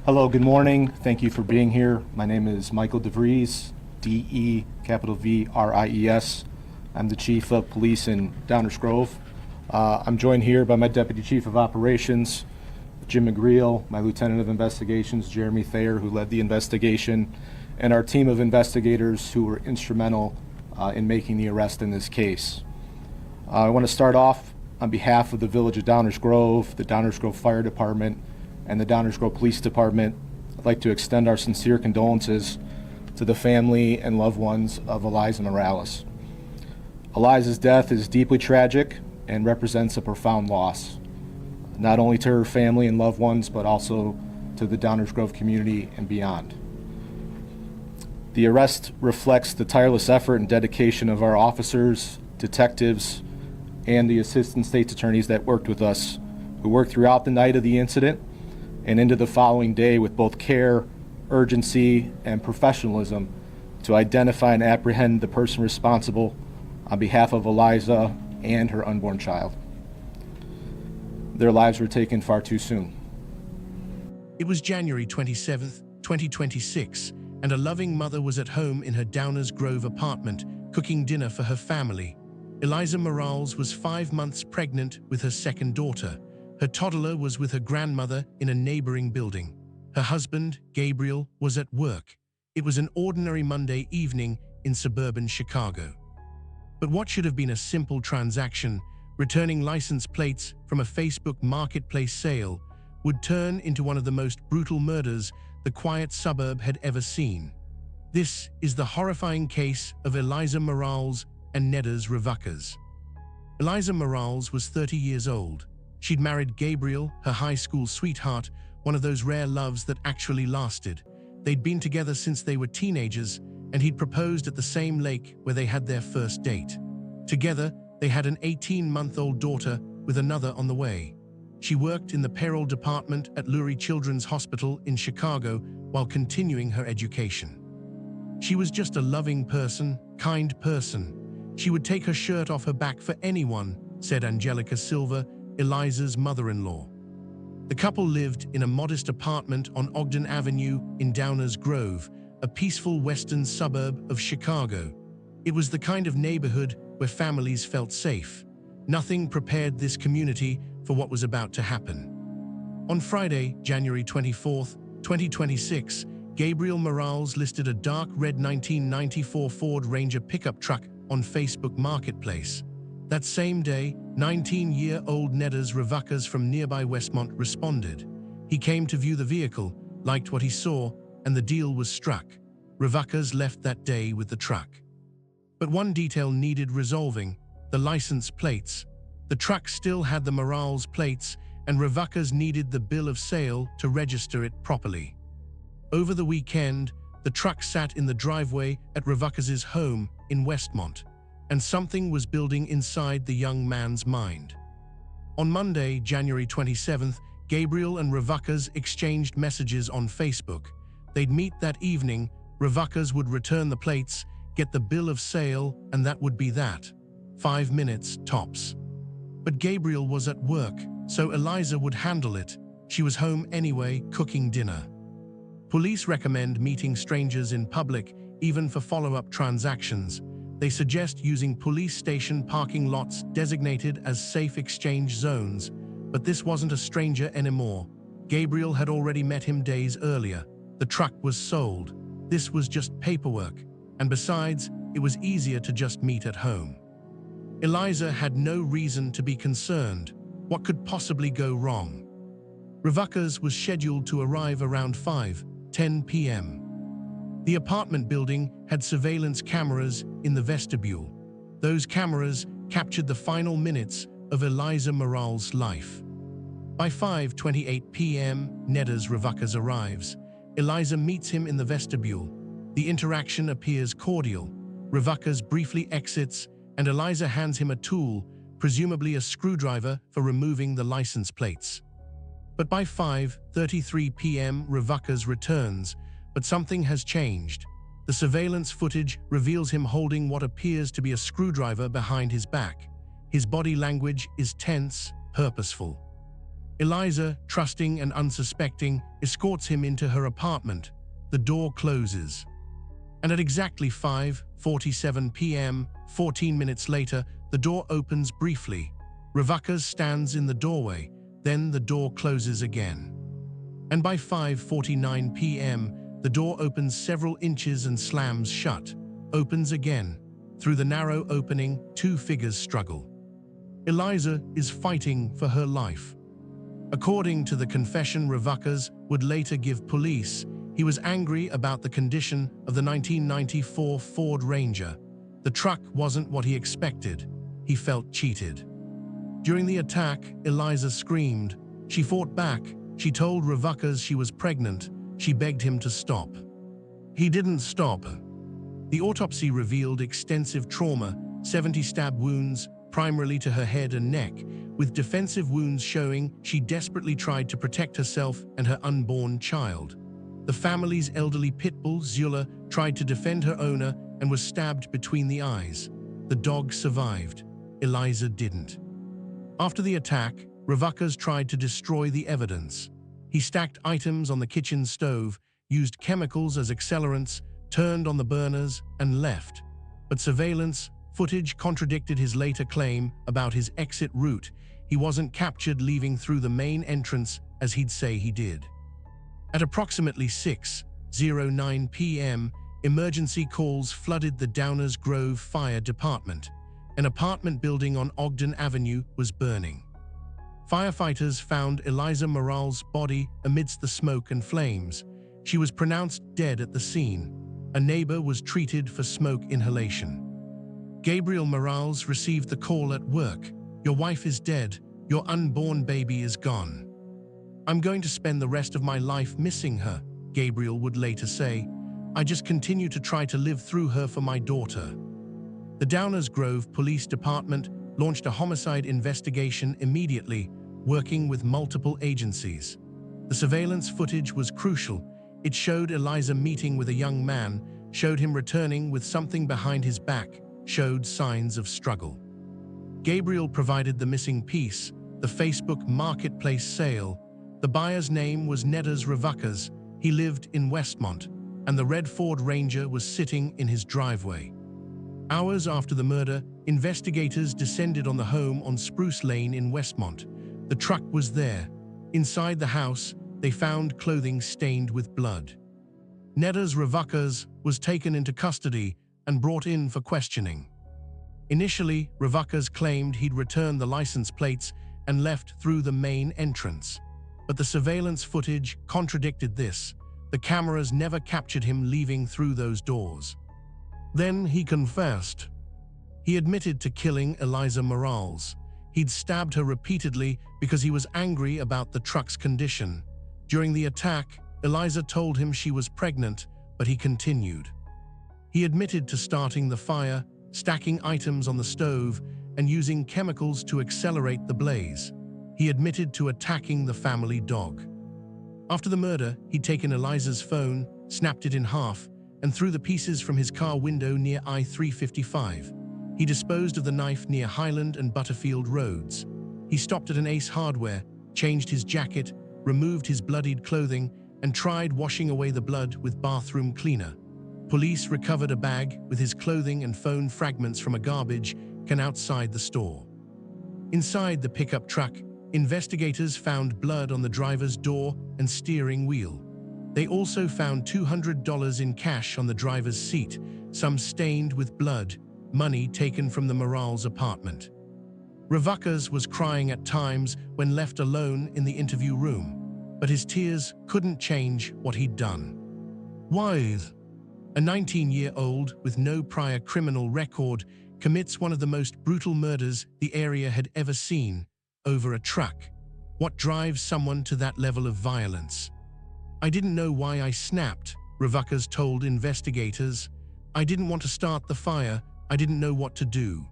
Hello, good morning. Thank you for being here. My name is Michael DeVries, DeVries. I'm the Chief of Police in Downers Grove. I'm joined here by my Deputy Chief of Operations, Jim McGreal, my Lieutenant of Investigations, Jeremy Thayer, who led the investigation, and our team of investigators who were instrumental in making the arrest in this case. I want to start off on behalf of the Village of Downers Grove, the Downers Grove Fire Department, and the Downers Grove Police Department. I'd like to extend our sincere condolences to the family and loved ones of Eliza Morales. Eliza's death is deeply tragic and represents a profound loss, not only to her family and loved ones, but also to the Downers Grove community and beyond. The arrest reflects the tireless effort and dedication of our officers, detectives, and the assistant state's attorneys that worked with us, who worked throughout the night of the incident and into the following day with both care, urgency, and professionalism to identify and apprehend the person responsible on behalf of Eliza and her unborn child. Their lives were taken far too soon. It was January 27th, 2026, and a loving mother was at home in her Downers Grove apartment cooking dinner for her family. Eliza Morales was 5 months pregnant with her second daughter. Her toddler was with her grandmother in a neighboring building. Her husband, Gabriel, was at work. It was an ordinary Monday evening in suburban Chicago. But what should have been a simple transaction, returning license plates from a Facebook marketplace sale, would turn into one of the most brutal murders the quiet suburb had ever seen. This is the horrifying case of Eliza Morales and Nedas Revacas. Eliza Morales was 30 years old. She'd married Gabriel, her high school sweetheart, one of those rare loves that actually lasted. They'd been together since they were teenagers, and he'd proposed at the same lake where they had their first date. Together, they had an 18-month-old daughter with another on the way. She worked in the payroll department at Lurie Children's Hospital in Chicago while continuing her education. She was just a loving person, kind person. She would take her shirt off her back for anyone, said Angelica Silva, Eliza's mother-in-law. The couple lived in a modest apartment on Ogden Avenue in Downers Grove, a peaceful western suburb of Chicago. It was the kind of neighborhood where families felt safe. Nothing prepared this community for what was about to happen. On Friday, January 24th, 2026, Gabriel Morales listed a dark red 1994 Ford Ranger pickup truck on Facebook Marketplace. That same day, 19-year-old Nedas Revacas from nearby Westmont responded. He came to view the vehicle, liked what he saw, and the deal was struck. Revacas left that day with the truck. But one detail needed resolving: the license plates. The truck still had the Morales plates, and Revacas needed the bill of sale to register it properly. Over the weekend, the truck sat in the driveway at Revacas' home in Westmont, and something was building inside the young man's mind. On Monday, January 27th, Gabriel and Revacas exchanged messages on Facebook. They'd meet that evening. Revacas would return the plates, get the bill of sale, and that would be that. 5 minutes, tops. But Gabriel was at work, so Eliza would handle it. She was home anyway, cooking dinner. Police recommend meeting strangers in public, even for follow-up transactions. They suggest using police station parking lots designated as safe exchange zones, but this wasn't a stranger anymore. Gabriel had already met him days earlier. The truck was sold. This was just paperwork, and besides, it was easier to just meet at home. Eliza had no reason to be concerned. What could possibly go wrong? Revacas was scheduled to arrive around 5:10 p.m. The apartment building had surveillance cameras in the vestibule. Those cameras captured the final minutes of Eliza Morales' life. By 5:28 p.m., Nedas Revacas arrives. Eliza meets him in the vestibule. The interaction appears cordial. Revacas briefly exits, and Eliza hands him a tool, presumably a screwdriver for removing the license plates. But by 5:33 p.m., Revacas returns, but something has changed. The surveillance footage reveals him holding what appears to be a screwdriver behind his back. His body language is tense, purposeful. Eliza, trusting and unsuspecting, escorts him into her apartment. The door closes. And at exactly 5:47 p.m., 14 minutes later, the door opens briefly. Ravakas stands in the doorway, then the door closes again. And by 5:49 p.m., the door opens several inches and slams shut, opens again. Through the narrow opening, two figures struggle. Eliza is fighting for her life. According to the confession Ravakas would later give police, he was angry about the condition of the 1994 Ford Ranger. The truck wasn't what he expected. He felt cheated. During the attack, Eliza screamed. She fought back. She told Ravakas she was pregnant. She begged him to stop. He didn't stop. The autopsy revealed extensive trauma, 70 stab wounds, primarily to her head and neck, with defensive wounds showing she desperately tried to protect herself and her unborn child. The family's elderly pit bull, Zula, tried to defend her owner and was stabbed between the eyes. The dog survived. Eliza didn't. After the attack, Ravakas tried to destroy the evidence. He stacked items on the kitchen stove, used chemicals as accelerants, turned on the burners, and left. But surveillance footage contradicted his later claim about his exit route. He wasn't captured leaving through the main entrance as he'd say he did. At approximately 6:09 p.m., emergency calls flooded the Downers Grove Fire Department. An apartment building on Ogden Avenue was burning. Firefighters found Eliza Morales' body amidst the smoke and flames. She was pronounced dead at the scene. A neighbor was treated for smoke inhalation. Gabriel Morales received the call at work. "Your wife is dead. Your unborn baby is gone. I'm going to spend the rest of my life missing her," Gabriel would later say. "I just continue to try to live through her for my daughter." The Downers Grove Police Department launched a homicide investigation immediately, working with multiple agencies. The surveillance footage was crucial. It showed Eliza meeting with a young man, showed him returning with something behind his back, showed signs of struggle. Gabriel provided the missing piece, the Facebook Marketplace sale. The buyer's name was Nedas Ravakas. He lived in Westmont, and the red Ford Ranger was sitting in his driveway. Hours after the murder, investigators descended on the home on Spruce Lane in Westmont. The truck was there. Inside the house, they found clothing stained with blood. Nedas Ravakas was taken into custody and brought in for questioning. Initially, Ravakas claimed he'd returned the license plates and left through the main entrance. But the surveillance footage contradicted this. The cameras never captured him leaving through those doors. Then he confessed. He admitted to killing Eliza Morales. He'd stabbed her repeatedly because he was angry about the truck's condition. During the attack, Eliza told him she was pregnant, but he continued. He admitted to starting the fire, stacking items on the stove, and using chemicals to accelerate the blaze. He admitted to attacking the family dog. After the murder, he'd taken Eliza's phone, snapped it in half, and threw the pieces from his car window near I-355. He disposed of the knife near Highland and Butterfield roads. He stopped at an Ace Hardware, changed his jacket, removed his bloodied clothing, and tried washing away the blood with bathroom cleaner. Police recovered a bag with his clothing and phone fragments from a garbage can outside the store. Inside the pickup truck, investigators found blood on the driver's door and steering wheel. They also found $200 in cash on the driver's seat, some stained with blood, money taken from the Morales apartment. Ravakas was crying at times when left alone in the interview room, but his tears couldn't change what he'd done. Why? A 19-year-old with no prior criminal record commits one of the most brutal murders the area had ever seen, over a truck. What drives someone to that level of violence? "I didn't know why I snapped," Ravakas told investigators. "I didn't want to start the fire. I didn't know what to do."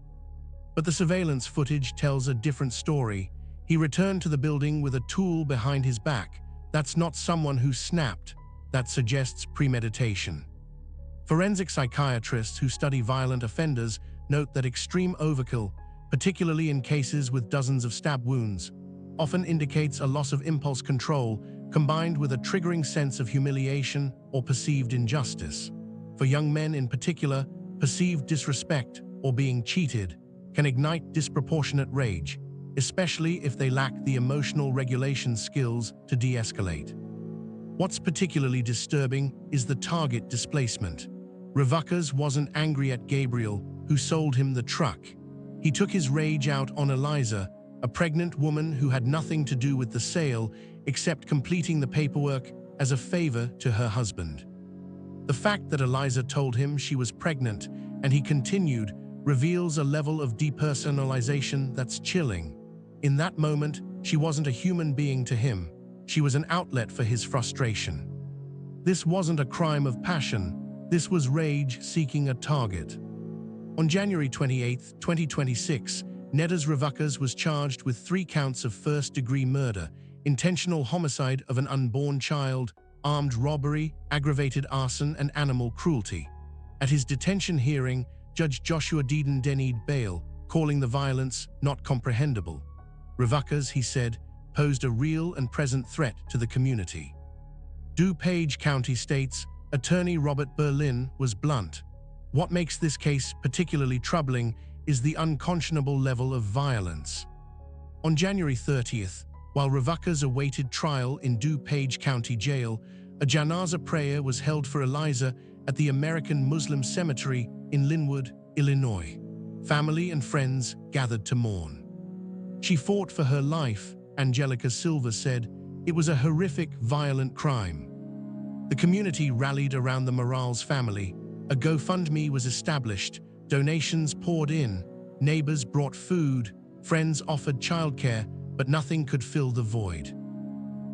But the surveillance footage tells a different story. He returned to the building with a tool behind his back. That's not someone who snapped. That suggests premeditation. Forensic psychiatrists who study violent offenders note that extreme overkill, particularly in cases with dozens of stab wounds, often indicates a loss of impulse control combined with a triggering sense of humiliation or perceived injustice. For young men in particular, perceived disrespect or being cheated can ignite disproportionate rage, especially if they lack the emotional regulation skills to de-escalate. What's particularly disturbing is the target displacement. Revucas wasn't angry at Gabriel, who sold him the truck. He took his rage out on Eliza, a pregnant woman who had nothing to do with the sale except completing the paperwork as a favor to her husband. The fact that Eliza told him she was pregnant and he continued reveals a level of depersonalization that's chilling. In that moment, she wasn't a human being to him. She was an outlet for his frustration. This wasn't a crime of passion. This was rage seeking a target. On January 28, 2026, Nedas Revucas was charged with 3 counts of first-degree murder, intentional homicide of an unborn child, armed robbery, aggravated arson, and animal cruelty. At his detention hearing, Judge Joshua Deeden denied bail, calling the violence not comprehensible. Revucas, he said, posed a real and present threat to the community. DuPage County states, Attorney Robert Berlin was blunt. What makes this case particularly troubling is the unconscionable level of violence. On January 30th, while Revucas awaited trial in DuPage County Jail, a janaza prayer was held for Eliza at the American Muslim Cemetery in Linwood, Illinois. Family and friends gathered to mourn. She fought for her life, Angelica Silva said. It was a horrific, violent crime. The community rallied around the Morales family. A GoFundMe was established, donations poured in, neighbors brought food, friends offered childcare, but nothing could fill the void.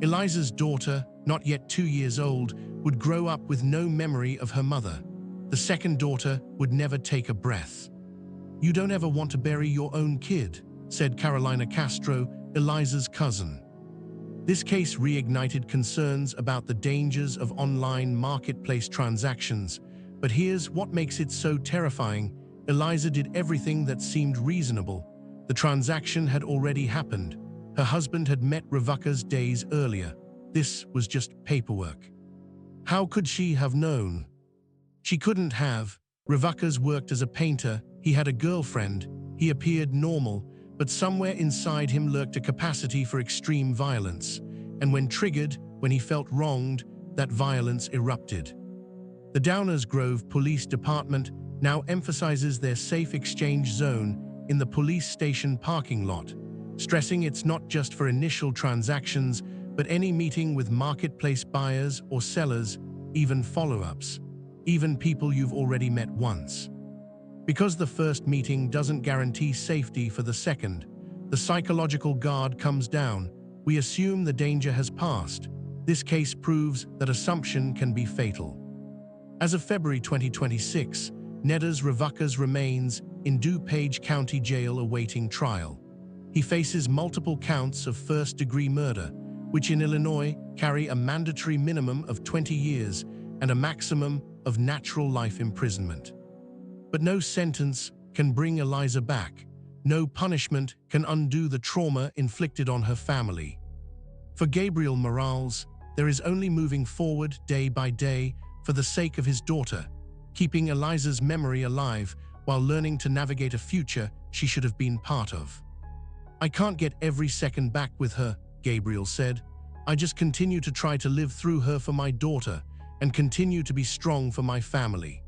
Eliza's daughter, not yet 2 years old, would grow up with no memory of her mother. The second daughter would never take a breath. "You don't ever want to bury your own kid," said Carolina Castro, Eliza's cousin. This case reignited concerns about the dangers of online marketplace transactions, but here's what makes it so terrifying. Eliza did everything that seemed reasonable. The transaction had already happened. Her husband had met Revucas days earlier. This was just paperwork. How could she have known? She couldn't have. Revucas worked as a painter. He had a girlfriend. He appeared normal, but somewhere inside him lurked a capacity for extreme violence. And when triggered, when he felt wronged, that violence erupted. The Downers Grove Police Department now emphasizes their safe exchange zone in the police station parking lot, stressing it's not just for initial transactions, but any meeting with marketplace buyers or sellers, even follow-ups, even people you've already met once. Because the first meeting doesn't guarantee safety for the second, the psychological guard comes down. We assume the danger has passed. This case proves that assumption can be fatal. As of February 2026, Nedas Revucas remains in DuPage County Jail awaiting trial. He faces multiple counts of first-degree murder, which in Illinois carry a mandatory minimum of 20 years and a maximum of natural life imprisonment. But no sentence can bring Eliza back. No punishment can undo the trauma inflicted on her family. For Gabriel Morales, there is only moving forward day by day for the sake of his daughter, keeping Eliza's memory alive while learning to navigate a future she should have been part of. "I can't get every second back with her," Gabriel said. "I just continue to try to live through her for my daughter and continue to be strong for my family."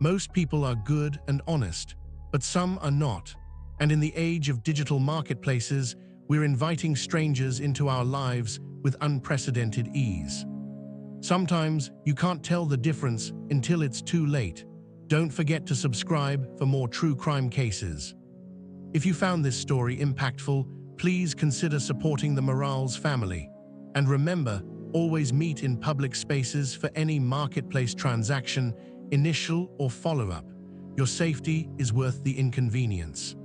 Most people are good and honest, but some are not. And in the age of digital marketplaces, we're inviting strangers into our lives with unprecedented ease. Sometimes you can't tell the difference until it's too late. Don't forget to subscribe for more true crime cases. If you found this story impactful, please consider supporting the Morales family. And remember, always meet in public spaces for any marketplace transaction, initial or follow-up. Your safety is worth the inconvenience.